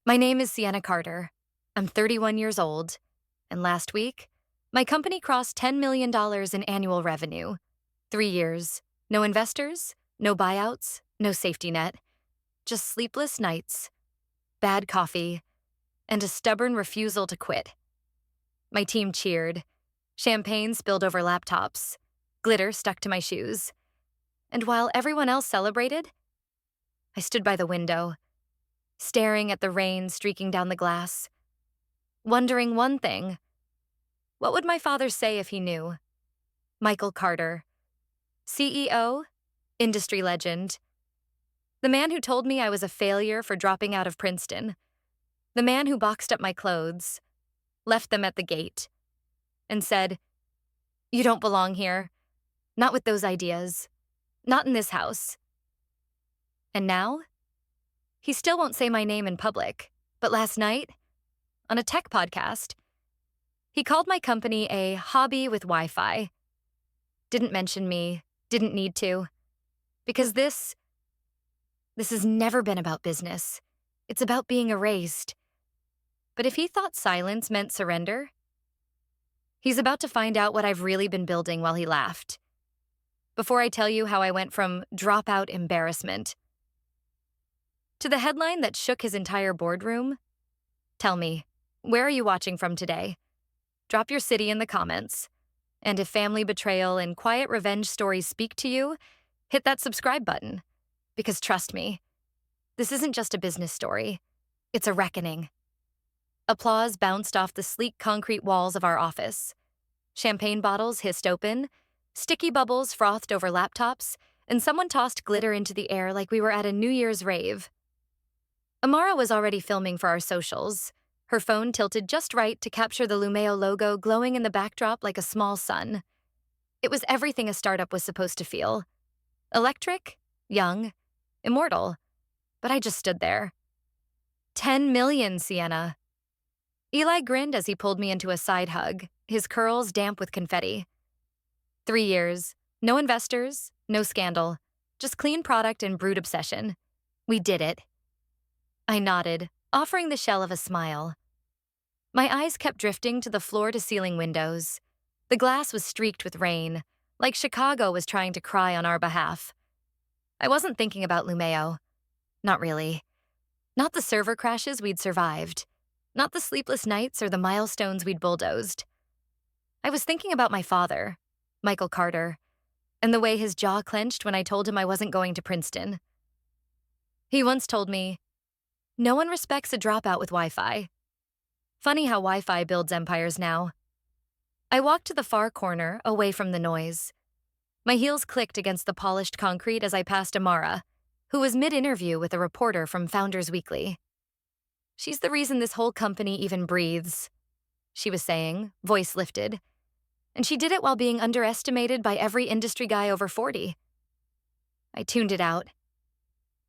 My name is Sienna Carter. I'm 31 years old, and last week, my company crossed $10 million in annual revenue. 3 years, no investors, no buyouts, no safety net, just sleepless nights, bad coffee, and a stubborn refusal to quit. My team cheered. Champagne spilled over laptops. Glitter stuck to my shoes. And while everyone else celebrated, I stood by the window, staring at the rain streaking down the glass, wondering one thing. What would my father say if he knew? Michael Carter, CEO, industry legend. The man who told me I was a failure for dropping out of Princeton. The man who boxed up my clothes, left them at the gate, and said, "You don't belong here. Not with those ideas. Not in this house." And now? He still won't say my name in public, but last night, on a tech podcast, he called my company a hobby with Wi-Fi. Didn't mention me, didn't need to, because this has never been about business. It's about being erased. But if he thought silence meant surrender, he's about to find out what I've really been building while he laughed. Before I tell you how I went from dropout embarrassment to the headline that shook his entire boardroom, tell me, where are you watching from today? Drop your city in the comments. And if family betrayal and quiet revenge stories speak to you, hit that subscribe button. Because trust me, this isn't just a business story. It's a reckoning. Applause bounced off the sleek concrete walls of our office. Champagne bottles hissed open, sticky bubbles frothed over laptops, and someone tossed glitter into the air like we were at a New Year's rave. Amara was already filming for our socials, her phone tilted just right to capture the Lumeo logo glowing in the backdrop like a small sun. It was everything a startup was supposed to feel. Electric, young, immortal. But I just stood there. 10 million, Sienna. Eli grinned as he pulled me into a side hug, his curls damp with confetti. 3 years, no investors, no scandal, just clean product and brood obsession. We did it. I nodded, offering the shell of a smile. My eyes kept drifting to the floor-to-ceiling windows. The glass was streaked with rain, like Chicago was trying to cry on our behalf. I wasn't thinking about Lumeo. Not really. Not the server crashes we'd survived. Not the sleepless nights or the milestones we'd bulldozed. I was thinking about my father, Michael Carter, and the way his jaw clenched when I told him I wasn't going to Princeton. He once told me, "No one respects a dropout with Wi-Fi." Funny how Wi-Fi builds empires now. I walked to the far corner, away from the noise. My heels clicked against the polished concrete as I passed Amara, who was mid-interview with a reporter from Founders Weekly. "She's the reason this whole company even breathes," she was saying, voice lifted. And she did it while being underestimated by every industry guy over 40. I tuned it out.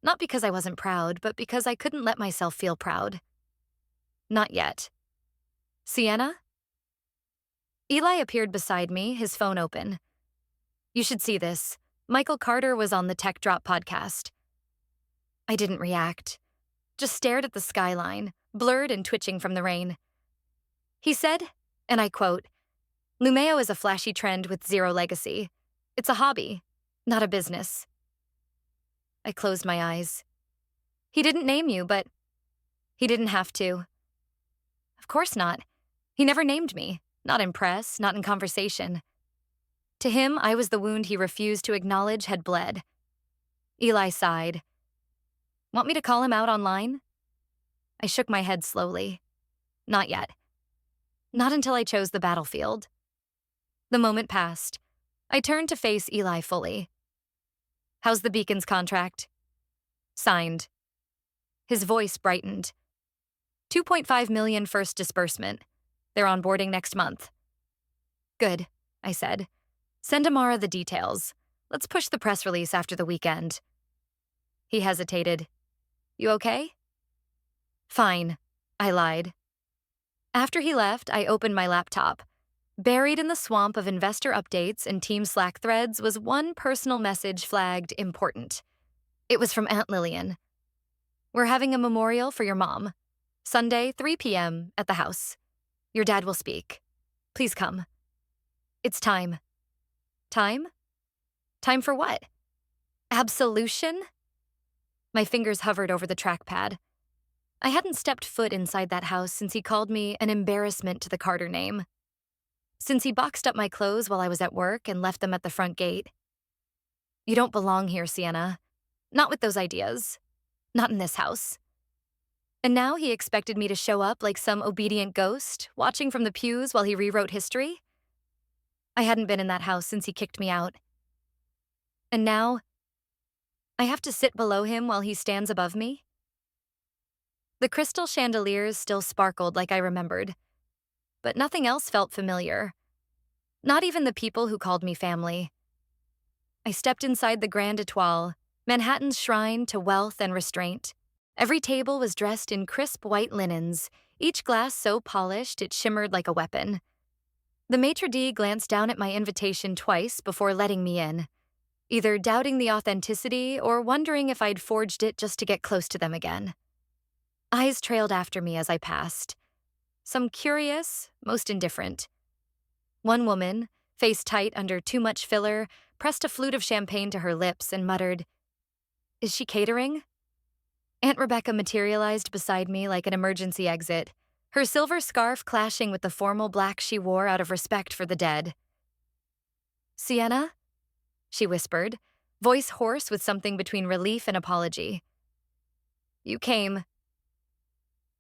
Not because I wasn't proud, but because I couldn't let myself feel proud. Not yet. "Sienna?" Eli appeared beside me, his phone open. "You should see this. Michael Carter was on the Tech Drop podcast." I didn't react, just stared at the skyline, blurred and twitching from the rain. He said, and I quote, "Lumeo is a flashy trend with zero legacy. It's a hobby, not a business." I closed my eyes. He didn't name you, but he didn't have to. Of course not. He never named me, not in press, not in conversation. To him, I was the wound he refused to acknowledge had bled. Eli sighed. "Want me to call him out online?" I shook my head slowly. Not yet. Not until I chose the battlefield. The moment passed. I turned to face Eli fully. "How's the Beacons contract?" "Signed." His voice brightened. 2.5 million first disbursement. They're onboarding next month. "Good," I said. "Send Amara the details. Let's push the press release after the weekend." He hesitated. "You okay?" "Fine," I lied. After he left, I opened my laptop. Buried in the swamp of investor updates and team Slack threads was one personal message flagged important. It was from Aunt Lillian. "We're having a memorial for your mom. Sunday, 3 p.m. at the house. Your dad will speak. Please come. It's time. Time? Time for what? Absolution? My fingers hovered over the trackpad. I hadn't stepped foot inside that house since he called me an embarrassment to the Carter name. Since he boxed up my clothes while I was at work and left them at the front gate. You don't belong here, Sienna. Not with those ideas. Not in this house. And now he expected me to show up like some obedient ghost, watching from the pews while he rewrote history? I hadn't been in that house since he kicked me out. And now, I have to sit below him while he stands above me? The crystal chandeliers still sparkled like I remembered, but nothing else felt familiar. Not even the people who called me family. I stepped inside the Grand Étoile, Manhattan's shrine to wealth and restraint. Every table was dressed in crisp white linens, each glass so polished it shimmered like a weapon. The maitre d' glanced down at my invitation twice before letting me in, either doubting the authenticity or wondering if I'd forged it just to get close to them again. Eyes trailed after me as I passed. Some curious, most indifferent. One woman, face tight under too much filler, pressed a flute of champagne to her lips and muttered, "Is she catering?" Aunt Rebecca materialized beside me like an emergency exit, her silver scarf clashing with the formal black she wore out of respect for the dead. "Sienna?" she whispered, voice hoarse with something between relief and apology. "You came."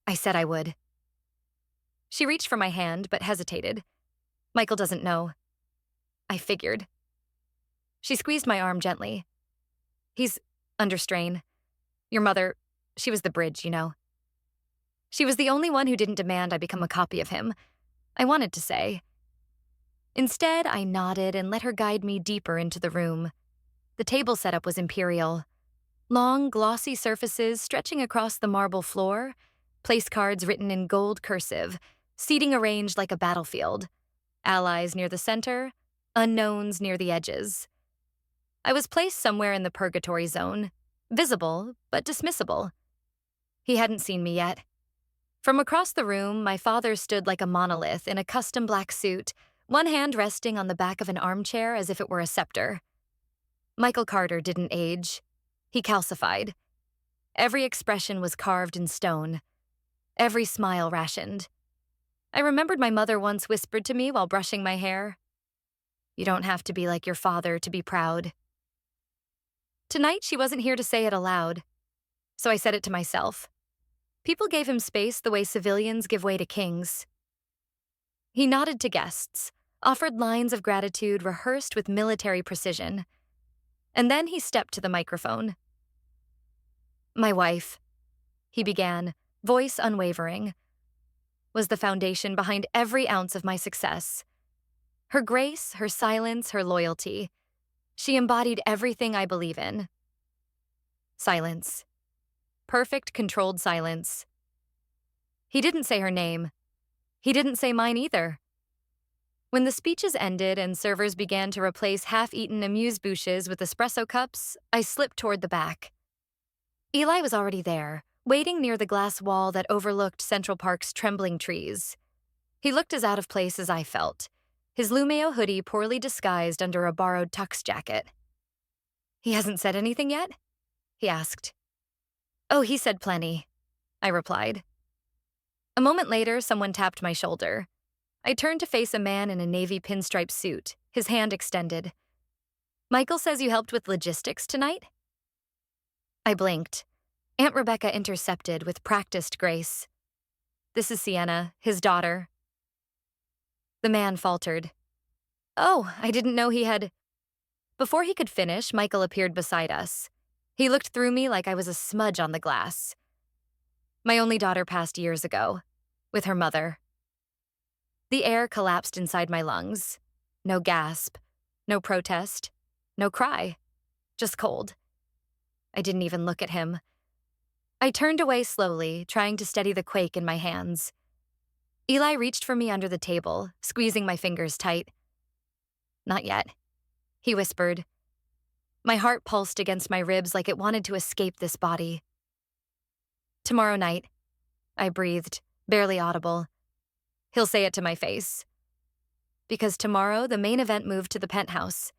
I said I would. She reached for my hand, but hesitated. Michael doesn't know. I figured. She squeezed my arm gently. He's under strain. Your mother, she was the bridge, you know. She was the only one who didn't demand I become a copy of him. I wanted to say. Instead, I nodded and let her guide me deeper into the room. The table setup was imperial. Long, glossy surfaces stretching across the marble floor, place cards written in gold cursive, seating arranged like a battlefield. Allies near the center, unknowns near the edges. I was placed somewhere in the purgatory zone, visible but dismissible. He hadn't seen me yet. From across the room, my father stood like a monolith in a custom black suit, one hand resting on the back of an armchair as if it were a scepter. Michael Carter didn't age. He calcified. Every expression was carved in stone. Every smile rationed. I remembered my mother once whispered to me while brushing my hair, "You don't have to be like your father to be proud." Tonight, she wasn't here to say it aloud, so I said it to myself. People gave him space the way civilians give way to kings. He nodded to guests, offered lines of gratitude rehearsed with military precision. And then he stepped to the microphone. "My wife," he began, voice unwavering, "was the foundation behind every ounce of my success. Her grace, her silence, her loyalty. She embodied everything I believe in." Silence. Perfect, controlled silence. He didn't say her name. He didn't say mine either. When the speeches ended and servers began to replace half-eaten amuse-bouches with espresso cups, I slipped toward the back. Eli was already there, waiting near the glass wall that overlooked Central Park's trembling trees. He looked as out of place as I felt, his Lumeo hoodie poorly disguised under a borrowed tux jacket. "He hasn't said anything yet?" he asked. "Oh, he said plenty," I replied. A moment later, someone tapped my shoulder. I turned to face a man in a navy pinstripe suit, his hand extended. "Michael says you helped with logistics tonight?" I blinked. Aunt Rebecca intercepted with practiced grace. "This is Sienna, his daughter." The man faltered. "Oh, I didn't know he had—" Before he could finish, Michael appeared beside us. He looked through me like I was a smudge on the glass. "My only daughter passed years ago, with her mother." The air collapsed inside my lungs. No gasp, no protest, no cry, just cold. I didn't even look at him. I turned away slowly, trying to steady the quake in my hands. Eli reached for me under the table, squeezing my fingers tight. "Not yet," he whispered. My heart pulsed against my ribs like it wanted to escape this body. "Tomorrow night," I breathed, barely audible. He'll say it to my face. Because tomorrow, the main event moved to the penthouse,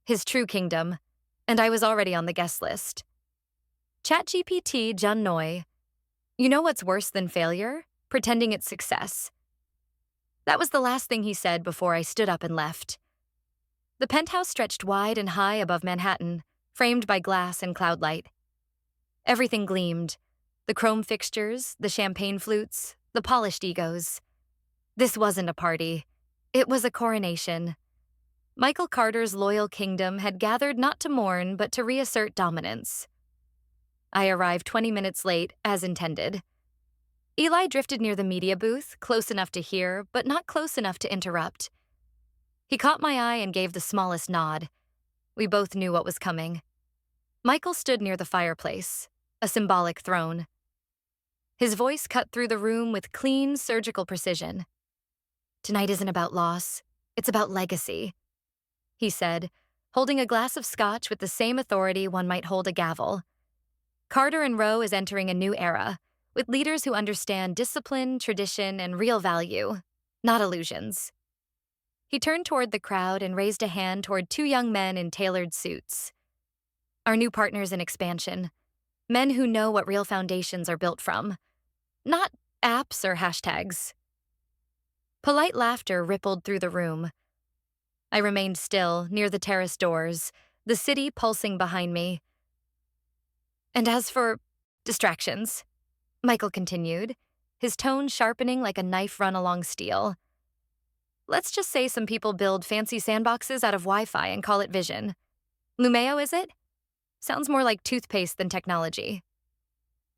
his true kingdom, and I was already on the guest list. ChatGPT Jun Noi. You know what's worse than failure? Pretending it's success. That was the last thing he said before I stood up and left. The penthouse stretched wide and high above Manhattan, framed by glass and cloud light. Everything gleamed. The chrome fixtures, the champagne flutes, the polished egos. This wasn't a party. It was a coronation. Michael Carter's loyal kingdom had gathered not to mourn, but to reassert dominance. I arrived 20 minutes late, as intended. Eli drifted near the media booth, close enough to hear, but not close enough to interrupt. He caught my eye and gave the smallest nod. We both knew what was coming. Michael stood near the fireplace, a symbolic throne. His voice cut through the room with clean, surgical precision. Tonight isn't about loss, it's about legacy, he said, holding a glass of scotch with the same authority one might hold a gavel. Carter and Rowe is entering a new era, with leaders who understand discipline, tradition, and real value, not illusions. He turned toward the crowd and raised a hand toward two young men in tailored suits. Our new partners in expansion, men who know what real foundations are built from, not apps or hashtags. Polite laughter rippled through the room. I remained still, near the terrace doors, the city pulsing behind me. And as for distractions, Michael continued, his tone sharpening like a knife run along steel. Let's just say some people build fancy sandboxes out of Wi-Fi and call it vision. Lumeo, is it? Sounds more like toothpaste than technology.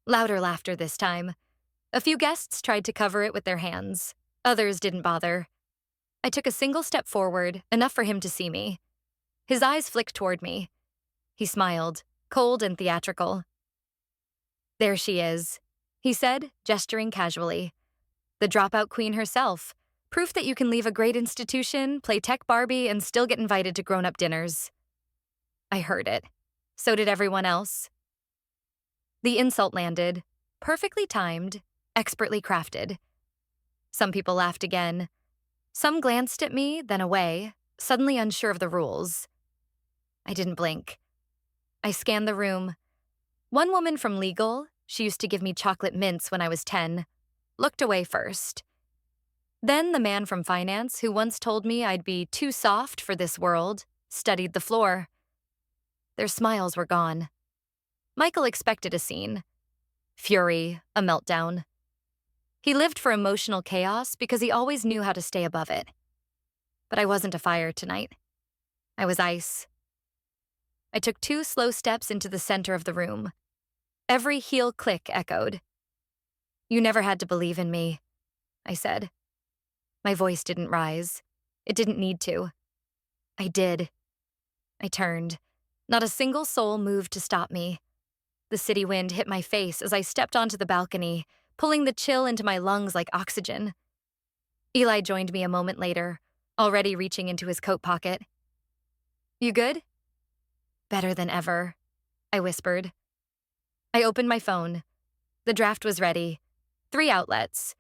Louder laughter this time. A few guests tried to cover it with their hands. Others didn't bother. I took a single step forward, enough for him to see me. His eyes flicked toward me. He smiled, cold and theatrical. There she is, he said, gesturing casually. The dropout queen herself, proof that you can leave a great institution, play tech Barbie, and still get invited to grown-up dinners. I heard it. So did everyone else. The insult landed, perfectly timed, expertly crafted. Some people laughed again. Some glanced at me, then away, suddenly unsure of the rules. I didn't blink. I scanned the room. One woman from legal, she used to give me chocolate mints when I was 10, looked away first. Then the man from finance, who once told me I'd be too soft for this world, studied the floor. Their smiles were gone. Michael expected a scene. Fury, a meltdown. He lived for emotional chaos because he always knew how to stay above it. But I wasn't a fire tonight. I was ice. I took 2 slow steps into the center of the room. Every heel click echoed. You never had to believe in me, I said. My voice didn't rise. It didn't need to. I did. I turned. Not a single soul moved to stop me. The city wind hit my face as I stepped onto the balcony, pulling the chill into my lungs like oxygen. Eli joined me a moment later, already reaching into his coat pocket. You good? Better than ever, I whispered. I opened my phone. The draft was ready. 3 outlets.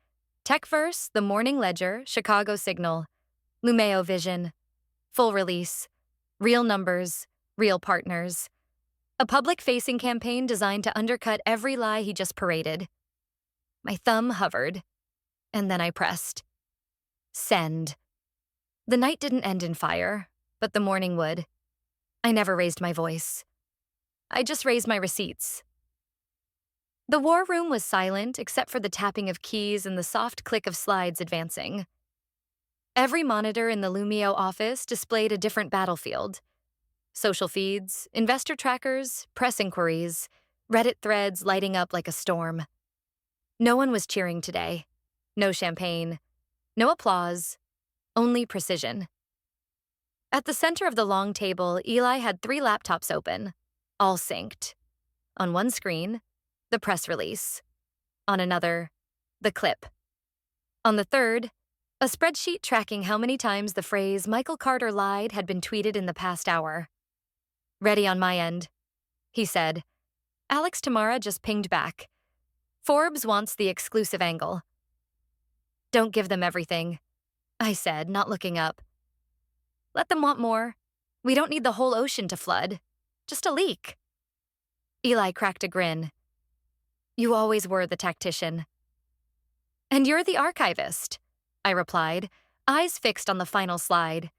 Techverse, The Morning Ledger, Chicago Signal, Lumeo Vision. Full release. Real numbers, real partners. A public-facing campaign designed to undercut every lie he just paraded. My thumb hovered, and then I pressed. Send. The night didn't end in fire, but the morning would. I never raised my voice. I just raised my receipts. The war room was silent except for the tapping of keys and the soft click of slides advancing. Every monitor in the Lumeo office displayed a different battlefield. Social feeds, investor trackers, press inquiries, Reddit threads lighting up like a storm. No one was cheering today. No champagne. No applause. Only precision. At the center of the long table, Eli had 3 laptops open, all synced. On one screen, the press release. On another, the clip. On the third, a spreadsheet tracking how many times the phrase "Michael Carter lied" had been tweeted in the past hour. Ready on my end, he said. Alex Tamara just pinged back. Forbes wants the exclusive angle. Don't give them everything, I said, not looking up. Let them want more. We don't need the whole ocean to flood. Just a leak. Eli cracked a grin. You always were the tactician. And you're the archivist, I replied, eyes fixed on the final slide.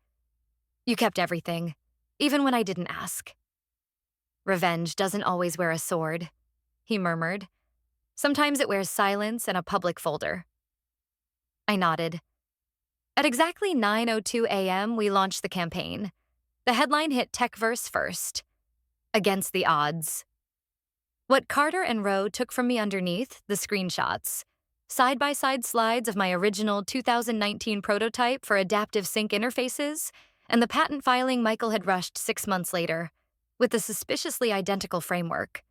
You kept everything, even when I didn't ask. Revenge doesn't always wear a sword, he murmured. Sometimes it wears silence and a public folder. I nodded. At exactly 9:02 a.m., we launched the campaign. The headline hit TechVerse first. Against the odds. What Carter and Rowe took from me underneath, the screenshots, side-by-side slides of my original 2019 prototype for adaptive sync interfaces, and the patent filing Michael had rushed 6 months later, with a suspiciously identical framework.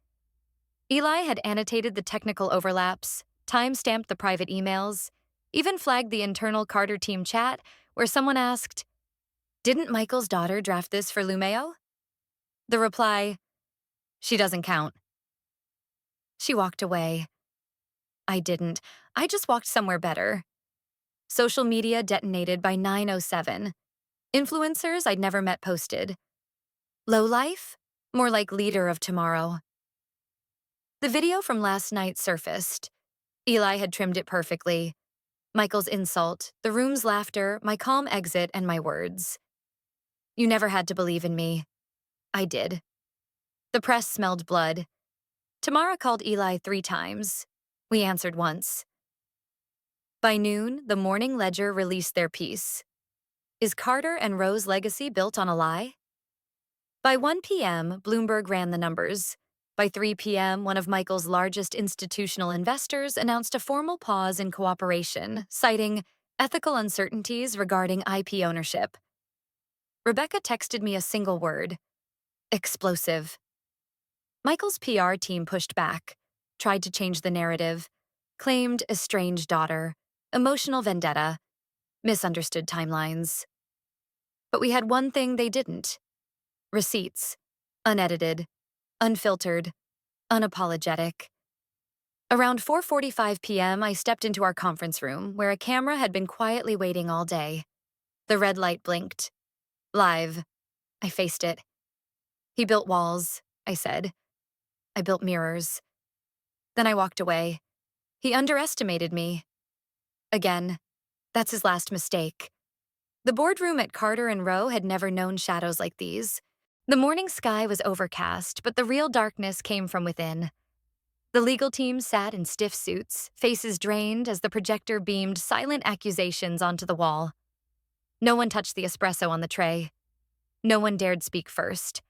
Eli had annotated the technical overlaps, time-stamped the private emails, even flagged the internal Carter team chat where someone asked, "Didn't Michael's daughter draft this for Lumeo?" The reply, "She doesn't count." She walked away. I didn't. I just walked somewhere better. Social media detonated by 9:07. Influencers I'd never met posted. Lowlife? More like leader of tomorrow. The video from last night surfaced. Eli had trimmed it perfectly. Michael's insult, the room's laughter, my calm exit, and my words. You never had to believe in me. I did. The press smelled blood. Tamara called Eli 3 times. We answered once. By noon, the Morning Ledger released their piece. Is Carter and Rowe's legacy built on a lie? By 1 p.m., Bloomberg ran the numbers. By 3 p.m., one of Michael's largest institutional investors announced a formal pause in cooperation, citing ethical uncertainties regarding IP ownership. Rebecca texted me a single word: explosive. Michael's PR team pushed back, tried to change the narrative, claimed estranged daughter, emotional vendetta, misunderstood timelines. But we had one thing they didn't: receipts, unedited, unfiltered, unapologetic. Around 4:45 p.m., I stepped into our conference room, where a camera had been quietly waiting all day. The red light blinked. Live. I faced it. He built walls, I said. I built mirrors. Then I walked away. He underestimated me. Again, that's his last mistake. The boardroom at Carter and Rowe had never known shadows like these. The morning sky was overcast, but the real darkness came from within. The legal team sat in stiff suits, faces drained as the projector beamed silent accusations onto the wall. No one touched the espresso on the tray. No one dared speak first.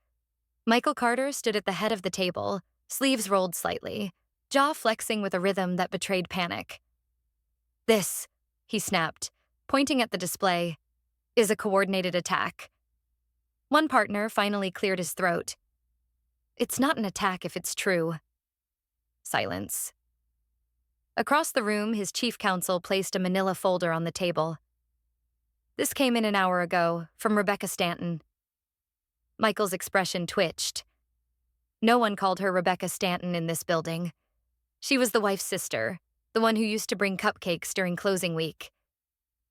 Michael Carter stood at the head of the table, sleeves rolled slightly, jaw flexing with a rhythm that betrayed panic. This, he snapped, pointing at the display, is a coordinated attack. One partner finally cleared his throat. It's not an attack if it's true. Silence. Across the room, his chief counsel placed a manila folder on the table. This came in an hour ago, from Rebecca Stanton. Michael's expression twitched. No one called her Rebecca Stanton in this building. She was the wife's sister, the one who used to bring cupcakes during closing week.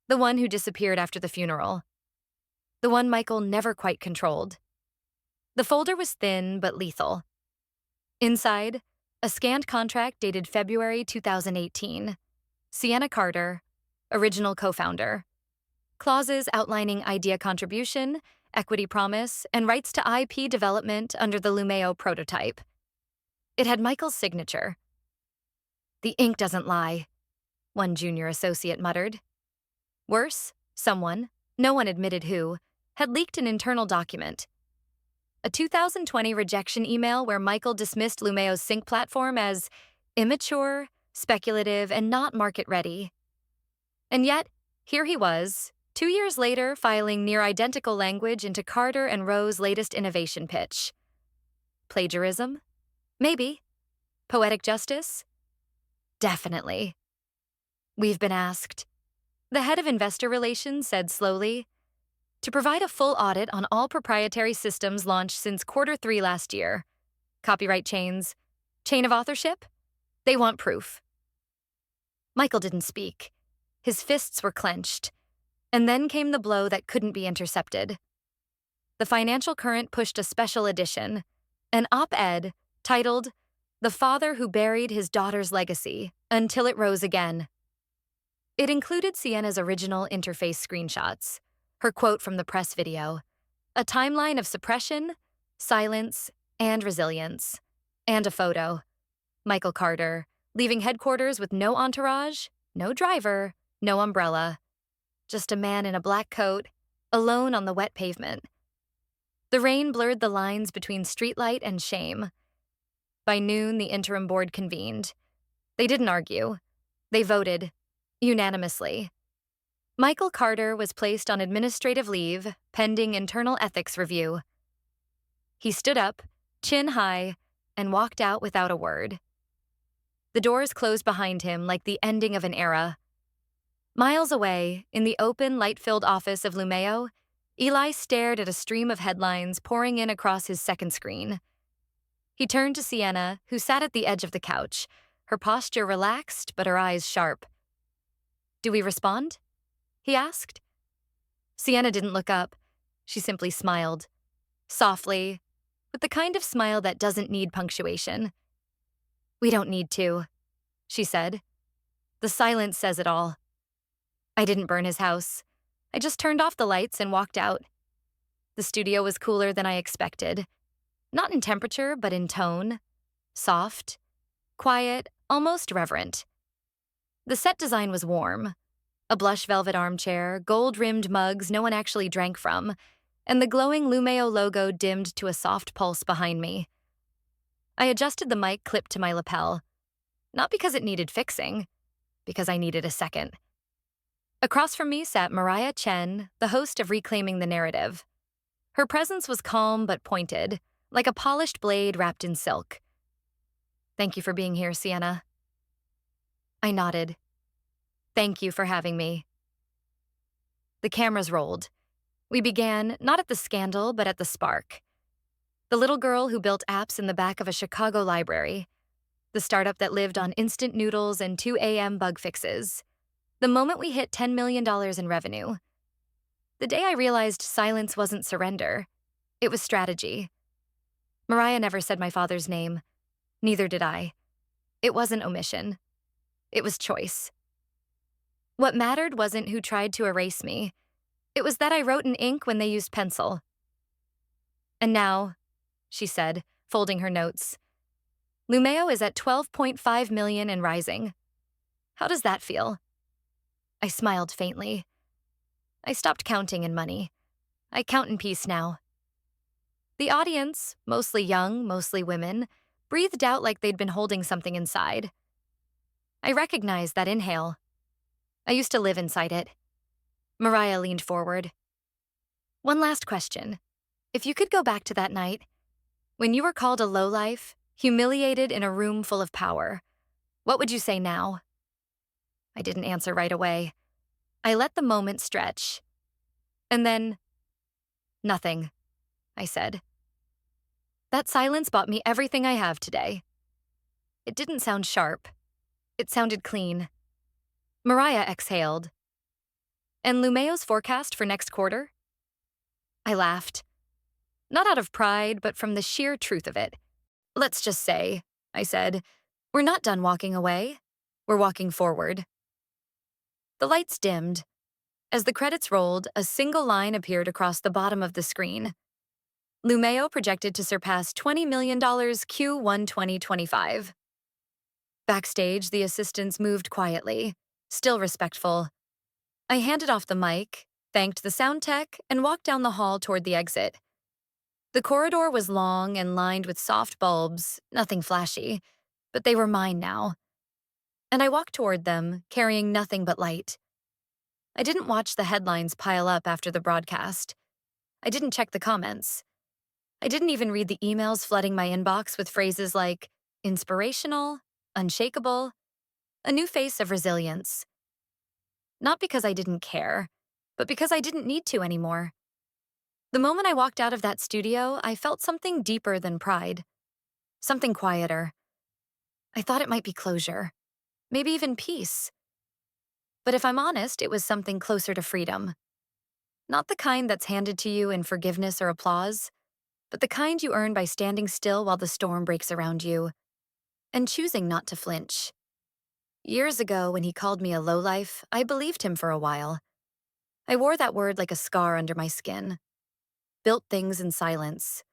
The one who disappeared after the funeral. The one Michael never quite controlled. The folder was thin but lethal. Inside, a scanned contract dated February 2018. Sienna Carter, original co-founder. Clauses outlining idea contribution, equity promise, and rights to IP development under the Lumeo prototype. It had Michael's signature. The ink doesn't lie, one junior associate muttered. Worse, someone, no one admitted who, had leaked an internal document. A 2020 rejection email where Michael dismissed Lumeo's sync platform as immature, speculative, and not market-ready. And yet, here he was, 2 years later, filing near-identical language into Carter and Rowe's latest innovation pitch. Plagiarism? Maybe. Poetic justice? Definitely. We've been asked. The head of investor relations said slowly, to provide a full audit on all proprietary systems launched since Q3 last year. Copyright chains. Chain of authorship? They want proof. Michael didn't speak. His fists were clenched. And then came the blow that couldn't be intercepted. The Financial Current pushed a special edition, an op-ed titled, "The Father Who Buried His Daughter's Legacy Until It Rose Again." It included Sienna's original interface screenshots, her quote from the press video, a timeline of suppression, silence, and resilience, and a photo. Michael Carter, leaving headquarters with no entourage, no driver, no umbrella. Just a man in a black coat, alone on the wet pavement. The rain blurred the lines between streetlight and shame. By noon, the interim board convened. They didn't argue. They voted, unanimously. Michael Carter was placed on administrative leave, pending internal ethics review. He stood up, chin high, and walked out without a word. The doors closed behind him like the ending of an era. Miles away, in the open, light-filled office of Lumeo, Eli stared at a stream of headlines pouring in across his second screen. He turned to Sienna, who sat at the edge of the couch, her posture relaxed but her eyes sharp. "Do we respond?" he asked. Sienna didn't look up. She simply smiled, softly, with the kind of smile that doesn't need punctuation. "We don't need to," she said. "The silence says it all." I didn't burn his house. I just turned off the lights and walked out. The studio was cooler than I expected. Not in temperature, but in tone. Soft, quiet, almost reverent. The set design was warm. A blush velvet armchair, gold-rimmed mugs no one actually drank from, and the glowing Lumeo logo dimmed to a soft pulse behind me. I adjusted the mic clip to my lapel. Not because it needed fixing, because I needed a second. Across from me sat Mariah Chen, the host of Reclaiming the Narrative. Her presence was calm but pointed, like a polished blade wrapped in silk. "Thank you for being here, Sienna." I nodded. "Thank you for having me." The cameras rolled. We began, not at the scandal, but at the spark. The little girl who built apps in the back of a Chicago library. The startup that lived on instant noodles and 2 a.m. bug fixes. The moment we hit $10 million in revenue. The day I realized silence wasn't surrender. It was strategy. Mariah never said my father's name. Neither did I. It wasn't omission. It was choice. What mattered wasn't who tried to erase me. It was that I wrote in ink when they used pencil. "And now," she said, folding her notes, "Lumeo is at 12.5 million and rising. How does that feel?" I smiled faintly. I stopped counting in money. I count in peace now. The audience, mostly young, mostly women, breathed out like they'd been holding something inside. I recognized that inhale. I used to live inside it. Mariah leaned forward. "One last question. If you could go back to that night, when you were called a lowlife, humiliated in a room full of power, what would you say now?" I didn't answer right away. I let the moment stretch. And then, "Nothing," I said. That silence bought me everything I have today. It didn't sound sharp. It sounded clean. Mariah exhaled. "And Lumeo's forecast for next quarter?" I laughed. Not out of pride, but from the sheer truth of it. "Let's just say," I said, "we're not done walking away. We're walking forward." The lights dimmed. As the credits rolled, a single line appeared across the bottom of the screen. Lumeo projected to surpass $20 million Q1 2025. Backstage, the assistants moved quietly, still respectful. I handed off the mic, thanked the sound tech, and walked down the hall toward the exit. The corridor was long and lined with soft bulbs, nothing flashy, but they were mine now. And I walked toward them, carrying nothing but light. I didn't watch the headlines pile up after the broadcast. I didn't check the comments. I didn't even read the emails flooding my inbox with phrases like inspirational, unshakable, a new face of resilience. Not because I didn't care, but because I didn't need to anymore. The moment I walked out of that studio, I felt something deeper than pride. Something quieter. I thought it might be closure, maybe even peace. But if I'm honest, it was something closer to freedom. Not the kind that's handed to you in forgiveness or applause, but the kind you earn by standing still while the storm breaks around you and choosing not to flinch. Years ago, when he called me a lowlife, I believed him for a while. I wore that word like a scar under my skin. Built things in silence.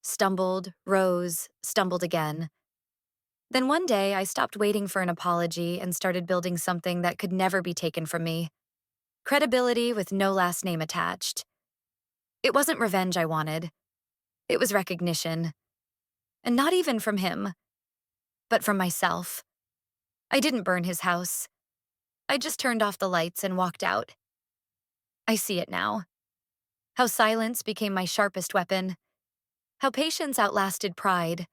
Stumbled, rose, stumbled again. Then one day, I stopped waiting for an apology and started building something that could never be taken from me. Credibility with no last name attached. It wasn't revenge I wanted. It was recognition. And not even from him, but from myself. I didn't burn his house. I just turned off the lights and walked out. I see it now. How silence became my sharpest weapon. How patience outlasted pride.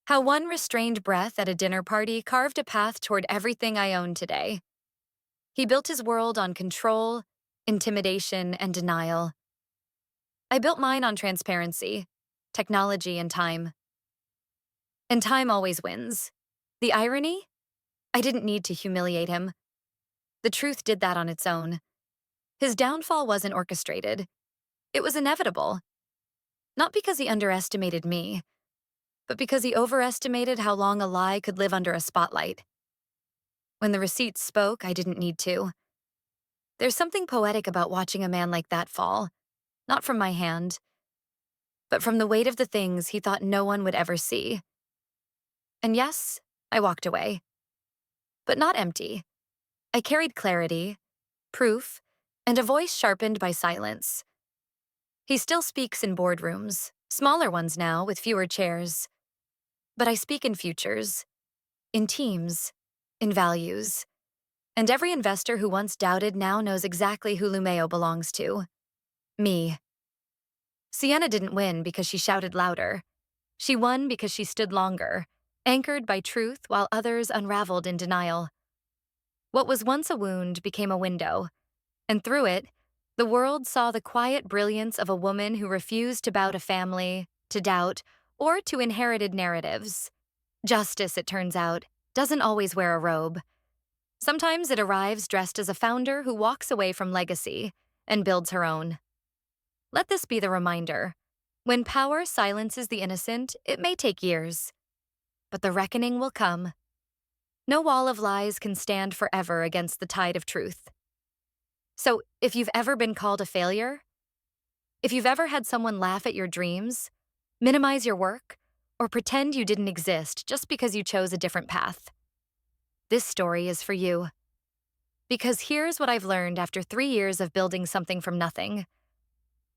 How one restrained breath at a dinner party carved a path toward everything I own today. He built his world on control, intimidation, and denial. I built mine on transparency, technology, and time. And time always wins. The irony? I didn't need to humiliate him. The truth did that on its own. His downfall wasn't orchestrated. It was inevitable. Not because he underestimated me, but because he overestimated how long a lie could live under a spotlight. When the receipts spoke, I didn't need to. There's something poetic about watching a man like that fall, not from my hand, but from the weight of the things he thought no one would ever see. And yes, I walked away. But not empty. I carried clarity, proof, and a voice sharpened by silence. He still speaks in boardrooms, smaller ones now with fewer chairs. But I speak in futures, in teams, in values. And every investor who once doubted now knows exactly who Lumeo belongs to. Me. Sienna didn't win because she shouted louder. She won because she stood longer, anchored by truth while others unraveled in denial. What was once a wound became a window, and through it, the world saw the quiet brilliance of a woman who refused to bow to family, to doubt, or to inherited narratives. Justice, it turns out, doesn't always wear a robe. Sometimes it arrives dressed as a founder who walks away from legacy and builds her own. Let this be the reminder. When power silences the innocent, it may take years, but the reckoning will come. No wall of lies can stand forever against the tide of truth. So, if you've ever been called a failure, if you've ever had someone laugh at your dreams, minimize your work, or pretend you didn't exist just because you chose a different path, this story is for you. Because here's what I've learned after 3 years of building something from nothing.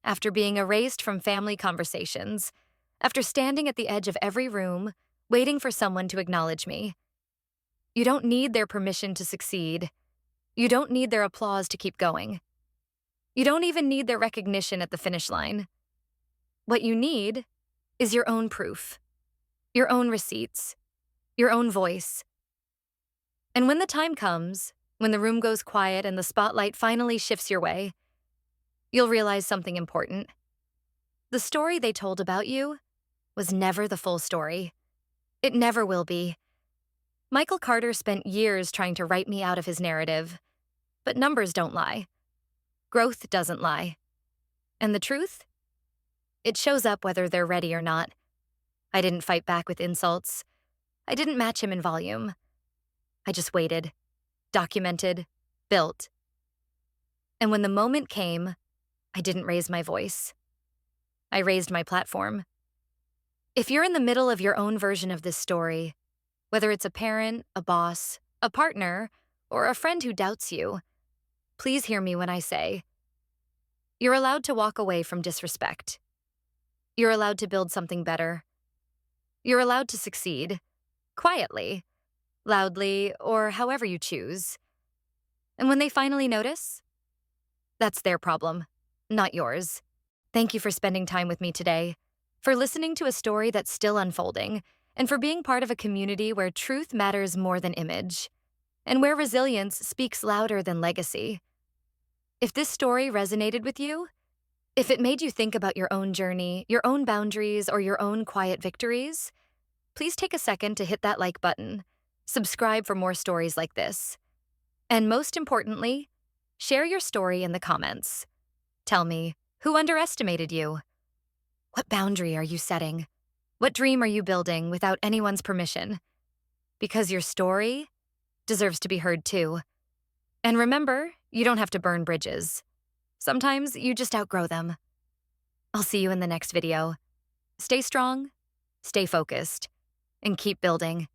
After being erased from family conversations, after standing at the edge of every room, waiting for someone to acknowledge me. You don't need their permission to succeed. You don't need their applause to keep going. You don't even need their recognition at the finish line. What you need is your own proof, your own receipts, your own voice. And when the time comes, when the room goes quiet and the spotlight finally shifts your way, you'll realize something important. The story they told about you was never the full story. It never will be. Michael Carter spent years trying to write me out of his narrative. But numbers don't lie. Growth doesn't lie. And the truth? It shows up whether they're ready or not. I didn't fight back with insults. I didn't match him in volume. I just waited, documented, built. And when the moment came, I didn't raise my voice. I raised my platform. If you're in the middle of your own version of this story, whether it's a parent, a boss, a partner, or a friend who doubts you, please hear me when I say, you're allowed to walk away from disrespect. You're allowed to build something better. You're allowed to succeed, quietly, loudly, or however you choose. And when they finally notice, that's their problem, not yours. Thank you for spending time with me today, for listening to a story that's still unfolding, and for being part of a community where truth matters more than image, and where resilience speaks louder than legacy. If this story resonated with you, if it made you think about your own journey, your own boundaries, or your own quiet victories, please take a second to hit that like button, subscribe for more stories like this, and most importantly, share your story in the comments. Tell me, who underestimated you? What boundary are you setting? What dream are you building without anyone's permission? Because your story deserves to be heard too. And remember, you don't have to burn bridges. Sometimes you just outgrow them. I'll see you in the next video. Stay strong, stay focused, and keep building.